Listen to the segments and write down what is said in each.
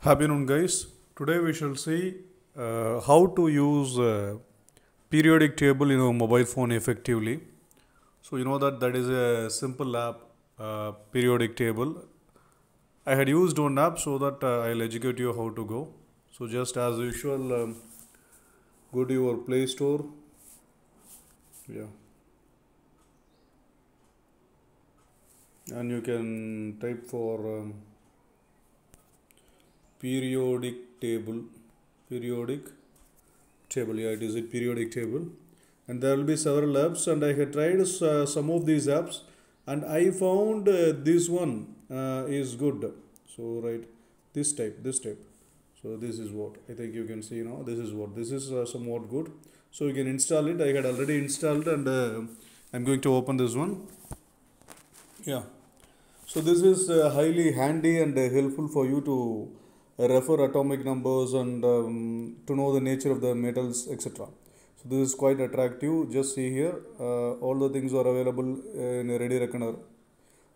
Happy noon, guys. Today we shall see how to use periodic table in a mobile phone effectively. So you know that is a simple app, periodic table. I had used one app so that I'll educate you how to go. So just as usual, go to your Play Store. Yeah, and you can type for periodic table. Periodic table, yeah, it is a periodic table, and there will be several apps, and I had tried some of these apps, and I found this one is good. So right, this type, so this is what I think you can see now. This is somewhat good, so you can install it. I had already installed, and I'm going to open this one. Yeah, so this is highly handy and helpful for you to refer atomic numbers and to know the nature of the metals, etc. So this is quite attractive. Just see here, all the things are available in a ready reckoner,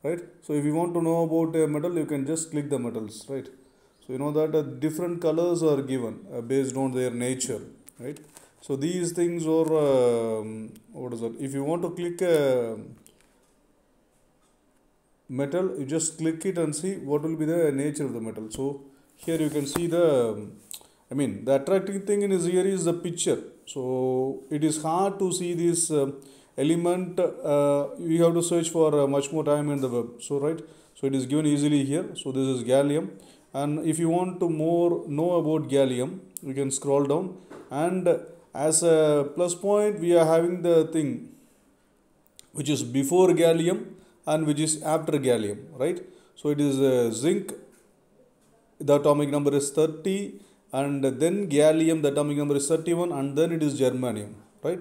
right? So if you want to know about a metal, you can just click the metals, right? So you know that different colors are given based on their nature, right? So these things are what is that? If you want to click metal, you just click it and see what will be the nature of the metal. So here you can see the the attractive thing in here is the picture. So it is hard to see this element. You have to search for much more time in the web. So right, so it is given easily here. So this is gallium, and if you want to more know about gallium, you can scroll down, and as a plus point we are having the thing which is before gallium and which is after gallium, right? So it is zinc, the atomic number is 30, and then gallium, the atomic number is 31, and then it is germanium, right?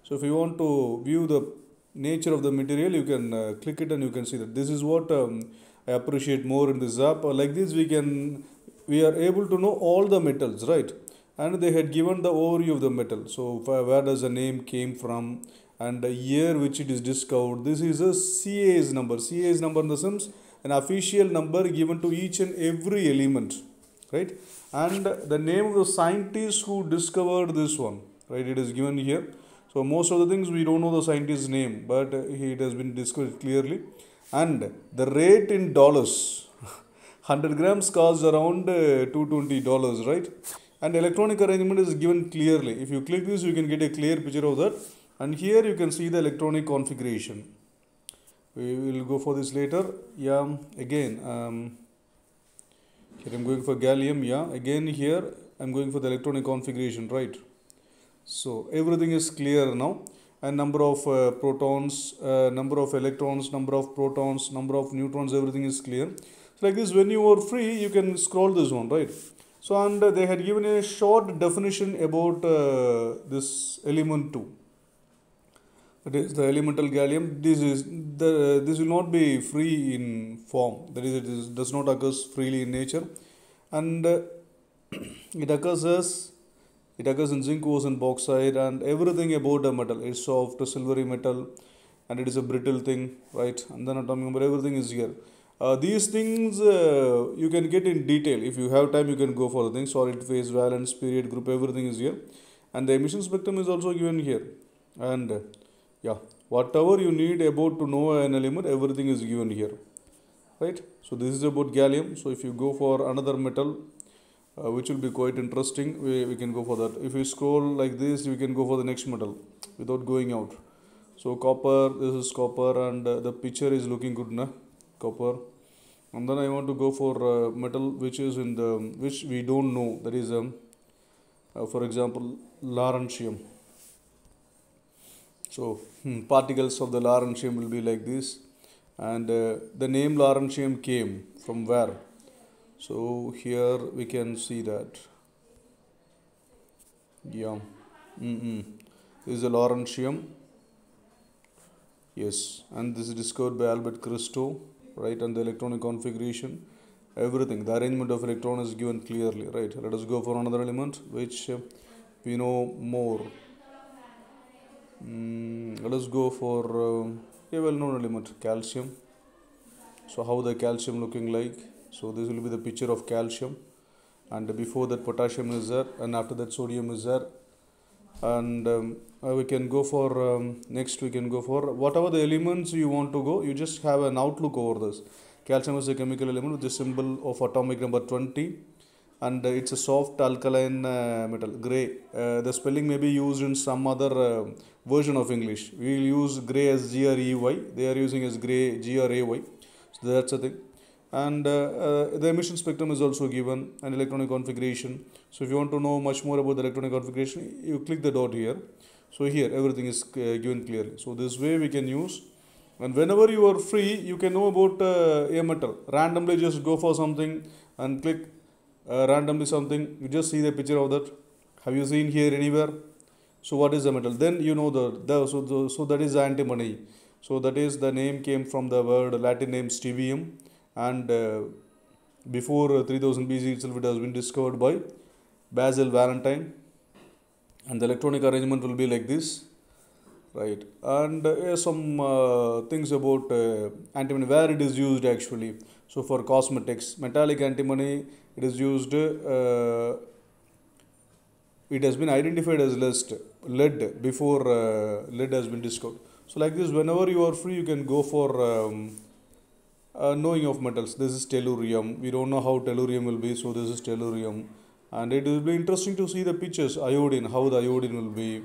So if you want to view the nature of the material, you can click it and you can see that. This is what I appreciate more in this app. Like this we are able to know all the metals, right? And they had given the overview of the metal. So where does the name came from, and the year which it is discovered. This is a CAS number. CAS number in the sense an official number given to each and every element, right? And the name of the scientist who discovered this one, right? It is given here. So most of the things we don't know the scientist's name, but it has been discovered clearly. And the rate in dollars, 100 grams costs around $220, right? And electronic arrangement is given clearly. If you click this, you can get a clear picture of that. And here you can see the electronic configuration. We will go for this later. Yeah, again, here I'm going for gallium. Yeah, again here I'm going for the electronic configuration, right? So everything is clear now. And number of protons, number of electrons, number of protons, number of neutrons, everything is clear. So like this, when you are free, you can scroll this one, right? So and they had given a short definition about this element 2. That is the elemental gallium. This will not be free in form. That is, does not occur freely in nature, and it occurs in zinc ores and bauxite and everything about the metal. It's soft, silvery metal, and it is a brittle thing, right? And then atomic number, everything is here. These things you can get in detail. If you have time, you can go for the things. Solid phase, valence, period, group, everything is here, and the emission spectrum is also given here. And yeah, whatever you need about to know an element, everything is given here, right? So this is about gallium. So if you go for another metal, which will be quite interesting, we can go for that. If you scroll like this, we can go for the next metal without going out. So copper, this is copper, and the picture is looking good, na? Copper. And then I want to go for metal which is in the which we don't know. That is for example, lawrencium. So particles of the lawrencium will be like this, and the name lawrencium came from where? So here we can see that. Yeah, this is a lawrencium. Yes, and this is discovered by Albert Christo, right? And the electronic configuration, everything, the arrangement of electrons is given clearly, right? Let us go for another element which we know more. Let us go for a well-known element, calcium. So how the calcium looking like? So this will be the picture of calcium. and before that potassium is there, and after that sodium is there. And we can go for next we can go for whatever the elements you want to go. You just have an outlook over this. Calcium is a chemical element with the symbol of atomic number 20, and it's a soft alkaline metal, gray. The spelling may be used in some other version of English. We will use gray as GREY. They are using as gray GRAY. So that's the thing. And the emission spectrum is also given, and electronic configuration. So if you want to know much more about the electronic configuration, you click the dot here. So here everything is given clearly. So this way we can use, and whenever you are free, you can know about a metal. Randomly just go for something and click randomly something. You just see the picture of that. Have you seen here anywhere? So what is the metal? Then you know so that is antimony. So that is the name came from the word Latin name stevium, and before 3000 BC itself it has been discovered by Basil Valentine, and the electronic arrangement will be like this, right? And some things about antimony, where it is used actually. So for cosmetics, metallic antimony, it is used, it has been identified as lead before lead has been discovered. So like this, whenever you are free, you can go for knowing of metals. This is tellurium. We don't know how tellurium will be, so this is tellurium. And it will be interesting to see the pictures, iodine, how the iodine will be.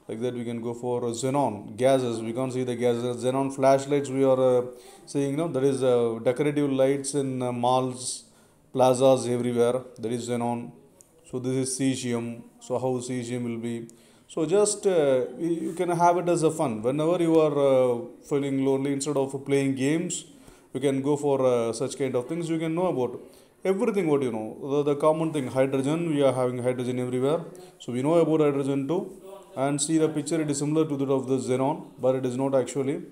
Like that, we can go for xenon, gases. We can't see the gases. Xenon flashlights we are seeing, that is decorative lights in malls, plazas, everywhere. That is xenon. So this is cesium. So how cesium will be. So just you can have it as a fun. Whenever you are feeling lonely, instead of playing games, you can go for such kind of things. You can know about everything what you know. The common thing, hydrogen, we are having hydrogen everywhere. So we know about hydrogen too. And see the picture, it is similar to that of the xenon, but it is not actually.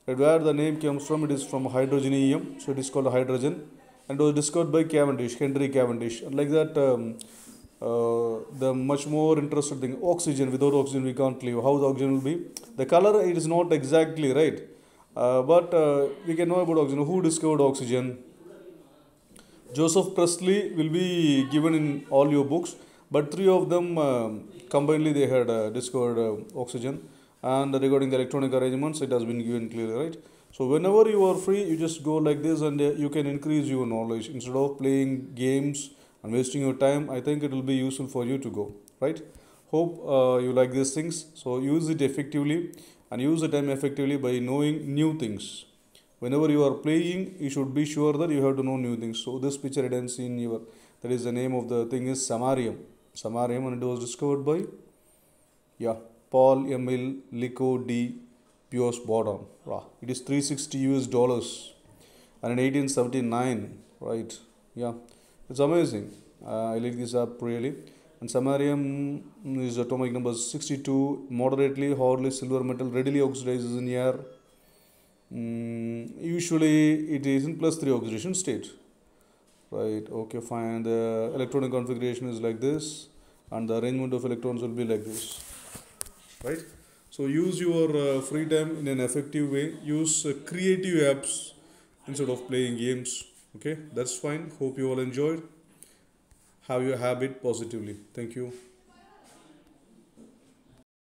Right, where the name comes from, it is from hydrogenium. So it is called hydrogen. And it was discovered by Cavendish, Henry Cavendish. And like that, the much more interesting thing, oxygen. Without oxygen we can't live. How the oxygen will be? The color, it is not exactly right, but we can know about oxygen. Who discovered oxygen? Joseph Priestley will be given in all your books, but three of them combinedly they had discovered oxygen. And regarding the electronic arrangements, it has been given clearly, right? So whenever you are free, you just go like this, and you can increase your knowledge instead of playing games and wasting your time. I think it will be useful for you to go, right? Hope you like these things. So use it effectively and use the time effectively by knowing new things. Whenever you are playing, you should be sure that you have to know new things. So this picture I didn't see in your, that is the name of the thing is samarium. Samarium, and it was discovered by, Paul Emil Lico D. Pius Bourdon. It is $360, and in 1879, right? It's amazing. I like this app really. And samarium is atomic number 62, moderately hardly silver metal, readily oxidizes in air. Usually it is in +3 oxidation state. Right, okay, fine. The electronic configuration is like this, and the arrangement of electrons will be like this, right? So use your free time in an effective way. Use creative apps instead of playing games. Okay, that's fine. Hope you all enjoyed. Have your habit positively. Thank you.